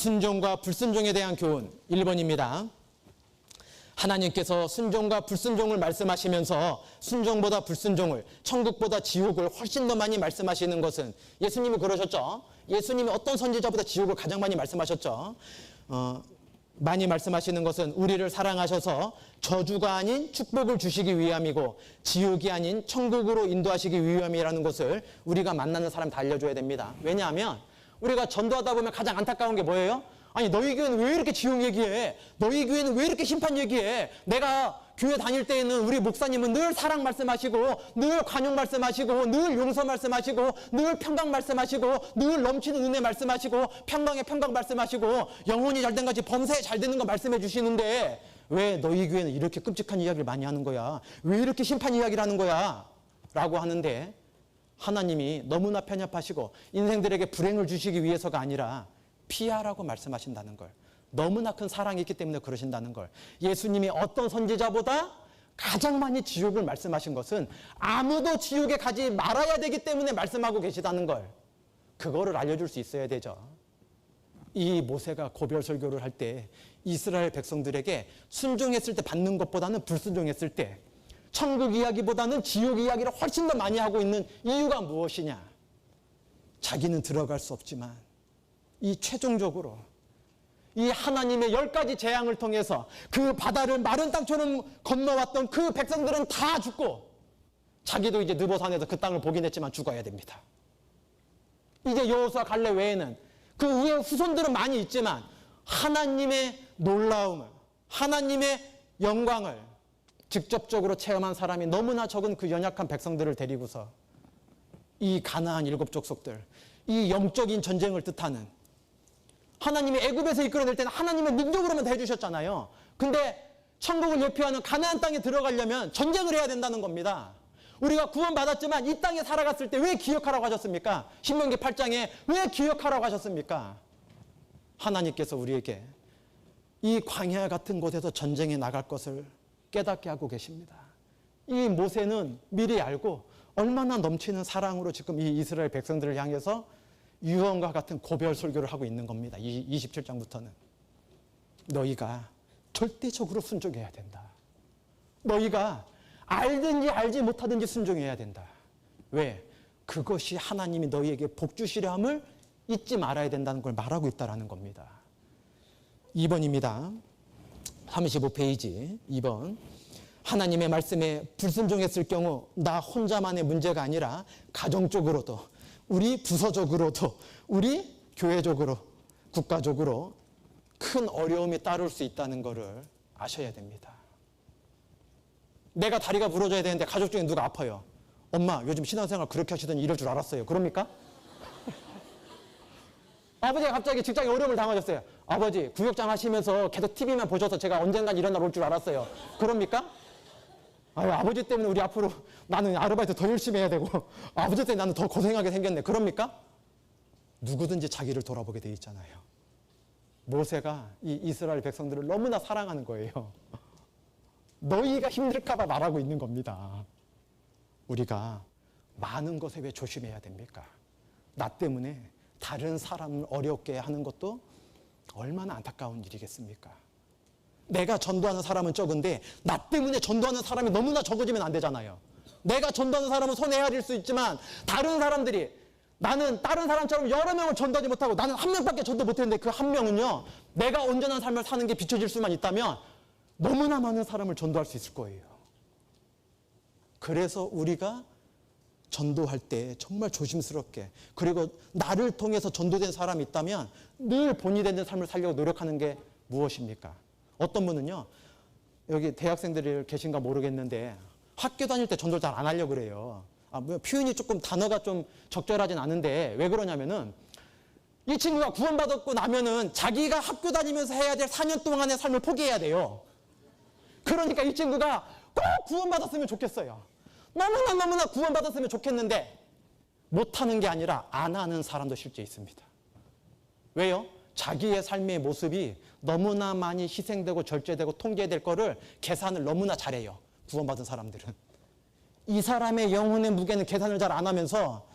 순종과 불순종에 대한 교훈 1번입니다. 하나님께서 순종과 불순종을 말씀하시면서 순종보다 불순종을, 천국보다 지옥을 훨씬 더 많이 말씀하시는 것은 예수님이 그러셨죠. 예수님이 어떤 선지자보다 지옥을 가장 많이 말씀하셨죠. 많이 말씀하시는 것은 우리를 사랑하셔서 저주가 아닌 축복을 주시기 위함이고 지옥이 아닌 천국으로 인도하시기 위함이라는 것을 우리가 만나는 사람 다 알려줘야 됩니다. 왜냐하면 우리가 전도하다 보면 가장 안타까운 게 뭐예요? 아니 너희 교회는 왜 이렇게 지옥 얘기해? 너희 교회는 왜 이렇게 심판 얘기해? 내가 교회 다닐 때에는 우리 목사님은 늘 사랑 말씀하시고 늘 관용 말씀하시고 늘 용서 말씀하시고 늘 평강 말씀하시고 늘 넘치는 은혜 말씀하시고 평강에 평강 말씀하시고 영혼이 잘된 같이 범사에 잘 되는 거 말씀해 주시는데 왜 너희 교회는 이렇게 끔찍한 이야기를 많이 하는 거야? 왜 이렇게 심판 이야기를 하는 거야? 라고 하는데 하나님이 너무나 편협하시고 인생들에게 불행을 주시기 위해서가 아니라 피하라고 말씀하신다는 걸, 너무나 큰 사랑이 있기 때문에 그러신다는 걸, 예수님이 어떤 선지자보다 가장 많이 지옥을 말씀하신 것은 아무도 지옥에 가지 말아야 되기 때문에 말씀하고 계시다는 걸, 그거를 알려줄 수 있어야 되죠. 이 모세가 고별 설교를 할 때 이스라엘 백성들에게 순종했을 때 받는 것보다는 불순종했을 때 천국 이야기보다는 지옥 이야기를 훨씬 더 많이 하고 있는 이유가 무엇이냐? 자기는 들어갈 수 없지만 이 최종적으로 이 하나님의 10가지 재앙을 통해서 그 바다를 마른 땅처럼 건너왔던 그 백성들은 다 죽고 자기도 이제 느보산에서 그 땅을 보긴 했지만 죽어야 됩니다. 이제 여호수아 갈렙 외에는 그 후에 후손들은 많이 있지만 하나님의 놀라움을, 하나님의 영광을 직접적으로 체험한 사람이 너무나 적은 그 연약한 백성들을 데리고서 이 가나안 7 족속들, 이 영적인 전쟁을 뜻하는 하나님이 애굽에서 이끌어낼 때는 하나님의 능력으로만 해주셨잖아요. 근데 천국을 예표하는 가나안 땅에 들어가려면 전쟁을 해야 된다는 겁니다. 우리가 구원받았지만 이 땅에 살아갔을 때 왜 기억하라고 하셨습니까? 신명기 8장에 왜 기억하라고 하셨습니까? 하나님께서 우리에게 이 광야 같은 곳에서 전쟁에 나갈 것을 깨닫게 하고 계십니다. 이 모세는 미리 알고 얼마나 넘치는 사랑으로 지금 이 이스라엘 백성들을 향해서 유언과 같은 고별 설교를 하고 있는 겁니다. 27장부터는. 너희가 절대적으로 순종해야 된다. 너희가 알든지 알지 못하든지 순종해야 된다. 왜? 그것이 하나님이 너희에게 복 주시려 함을 잊지 말아야 된다는 걸 말하고 있다는 겁니다. 2번입니다. 35페이지 2번. 하나님의 말씀에 불순종했을 경우 나 혼자만의 문제가 아니라 가정적으로도 우리 부서적으로도 우리 교회적으로 국가적으로 큰 어려움이 따를 수 있다는 것을 아셔야 됩니다. 내가 다리가 부러져야 되는데 가족 중에 누가 아파요. 엄마 요즘 신앙생활 그렇게 하시더니 이럴 줄 알았어요. 그럽니까? 아버지가 갑자기 직장에 어려움을 당하셨어요. 아버지 구역장 하시면서 계속 TV만 보셔서 제가 언젠간 이런 날 올 줄 알았어요. 그럽니까? 아버지 때문에 우리 앞으로 나는 아르바이트 더 열심히 해야 되고 아버지 때문에 나는 더 고생하게 생겼네. 그럽니까? 누구든지 자기를 돌아보게 돼 있잖아요. 모세가 이 이스라엘 백성들을 너무나 사랑하는 거예요. 너희가 힘들까 봐 말하고 있는 겁니다. 우리가 많은 것에 왜 조심해야 됩니까? 나 때문에 다른 사람을 어렵게 하는 것도 얼마나 안타까운 일이겠습니까? 내가 전도하는 사람은 적은데 나 때문에 전도하는 사람이 너무나 적어지면 안 되잖아요. 내가 전도하는 사람은 손에 헤아릴 수 있지만 다른 사람들이, 나는 다른 사람처럼 여러 명을 전도하지 못하고 나는 한 명밖에 전도 못했는데 그 한 명은요, 내가 온전한 삶을 사는 게 비춰질 수만 있다면 너무나 많은 사람을 전도할 수 있을 거예요. 그래서 우리가 전도할 때 정말 조심스럽게, 그리고 나를 통해서 전도된 사람이 있다면 늘 본이 되는 삶을 살려고 노력하는 게 무엇입니까? 어떤 분은요, 여기 대학생들이 계신가 모르겠는데 학교 다닐 때 전도를 잘 안 하려고 그래요. 표현이 조금 단어가 좀 적절하진 않은데 왜 그러냐면은 이 친구가 구원받았고 나면은 자기가 학교 다니면서 해야 될 4년 동안의 삶을 포기해야 돼요. 그러니까 이 친구가 꼭 구원받았으면 좋겠어요. 너무나 구원받았으면 좋겠는데 못하는 게 아니라 안 하는 사람도 실제 있습니다. 왜요? 자기의 삶의 모습이 너무나 많이 희생되고 절제되고 통제될 거를 계산을 너무나 잘해요. 구원받은 사람들은. 이 사람의 영혼의 무게는 계산을 잘 안 하면서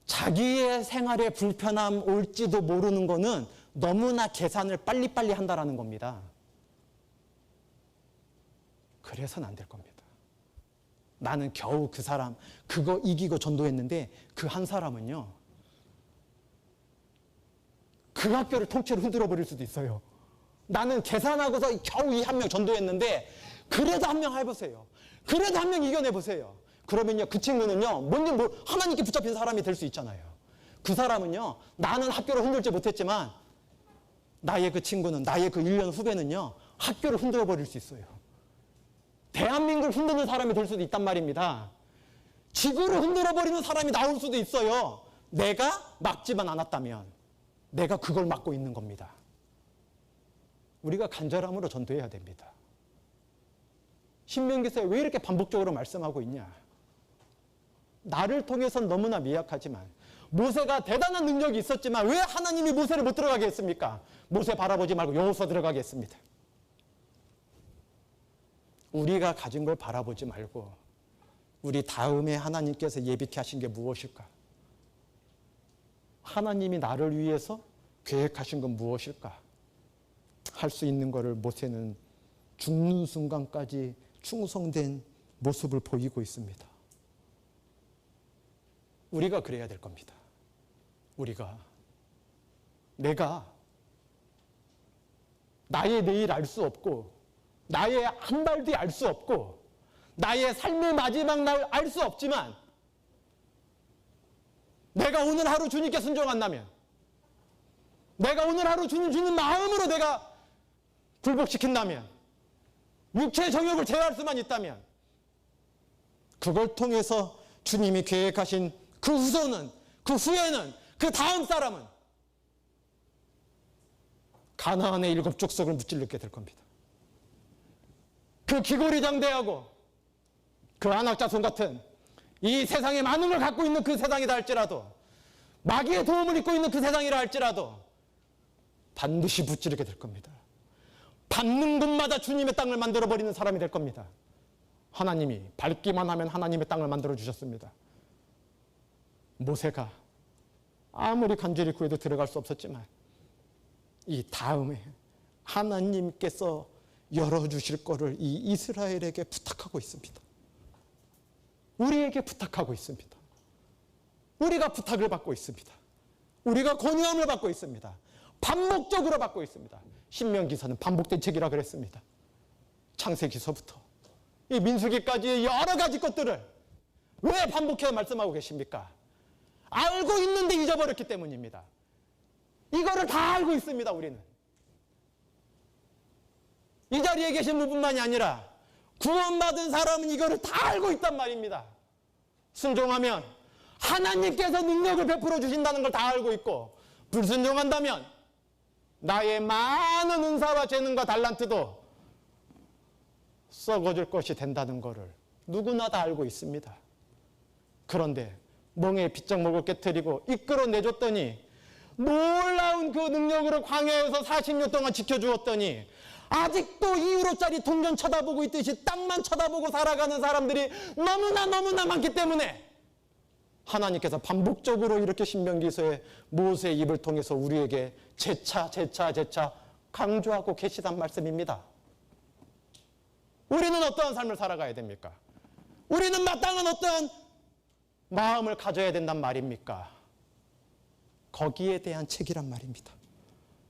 자기의 생활에 불편함 올지도 모르는 거는 너무나 계산을 빨리빨리 한다라는 겁니다. 그래서는 안 될 겁니다. 나는 겨우 그 사람 그거 이기고 전도했는데 그 한 사람은요, 그 학교를 통째로 흔들어 버릴 수도 있어요. 나는 계산하고서 겨우 이 한 명 전도했는데 그래도 한 명 해보세요. 그래도 한 명 이겨내보세요. 그러면요, 그 친구는요, 먼저 하나님께 붙잡힌 사람이 될 수 있잖아요. 그 사람은요, 나는 학교를 흔들지 못했지만 나의 그 친구는, 나의 그 1년 후배는요, 학교를 흔들어 버릴 수 있어요. 대한민국을 흔드는 사람이 될 수도 있단 말입니다. 지구를 흔들어 버리는 사람이 나올 수도 있어요. 내가 막지만 않았다면 내가 그걸 막고 있는 겁니다. 우리가 간절함으로 전도해야 됩니다. 신명기서에 왜 이렇게 반복적으로 말씀하고 있냐? 나를 통해서는 너무나 미약하지만, 모세가 대단한 능력이 있었지만 왜 하나님이 모세를 못 들어가게 했습니까? 모세 바라보지 말고 여호수아 들어가게 했습니다. 우리가 가진 걸 바라보지 말고 우리 다음에 하나님께서 예비케 하신 게 무엇일까? 하나님이 나를 위해서 계획하신 건 무엇일까? 할 수 있는 것을 모세는 죽는 순간까지 충성된 모습을 보이고 있습니다. 우리가 그래야 될 겁니다. 내가 나의 내일 알 수 없고, 나의 한 달 뒤 알 수 없고, 나의 삶의 마지막 날 알 수 없지만, 내가 오늘 하루 주님께 순종한다면, 내가 오늘 하루 주님 주는 마음으로 내가 굴복시킨다면, 육체의 정욕을 제어할 수만 있다면, 그걸 통해서 주님이 계획하신 그 후손은, 그 후에는, 그 다음 사람은 가나안의 7 족속을 무찔러게 될 겁니다. 그 기골이 장대하고 그 안악자손 같은 이 세상에 많은 걸 갖고 있는 그 세상이다 할지라도, 마귀의 도움을 입고 있는 그 세상이라 할지라도 반드시 무찌르게 될 겁니다. 밟는 곳마다 주님의 땅을 만들어버리는 사람이 될 겁니다. 하나님이 밟기만 하면 하나님의 땅을 만들어 주셨습니다. 모세가 아무리 간절히 구해도 들어갈 수 없었지만 이 다음에 하나님께서 열어주실 거를 이 이스라엘에게 부탁하고 있습니다. 우리에게 부탁하고 있습니다. 우리가 부탁을 받고 있습니다. 우리가 권유함을 받고 있습니다. 반복적으로 받고 있습니다. 신명기서는 반복된 책이라 그랬습니다. 창세기서부터 이 민수기까지 여러 가지 것들을 왜 반복해서 말씀하고 계십니까? 알고 있는데 잊어버렸기 때문입니다. 이거를 다 알고 있습니다. 우리는 이 자리에 계신 분뿐만이 아니라 구원받은 사람은 이거를 다 알고 있단 말입니다. 순종하면 하나님께서 능력을 베풀어 주신다는 걸 다 알고 있고, 불순종한다면 나의 많은 은사와 재능과 달란트도 썩어질 것이 된다는 것을 누구나 다 알고 있습니다. 그런데 멍에 빗장목을 깨뜨리고 이끌어내줬더니, 놀라운 그 능력으로 광야에서 40년 동안 지켜주었더니 아직도 이유로짜리 동전 쳐다보고 있듯이 땅만 쳐다보고 살아가는 사람들이 너무나 많기 때문에 하나님께서 반복적으로 이렇게 신명기서에 모세의 입을 통해서 우리에게 재차 강조하고 계시단 말씀입니다. 우리는 어떠한 삶을 살아가야 됩니까? 우리는 마땅한 어떠한 마음을 가져야 된단 말입니까? 거기에 대한 책이란 말입니다.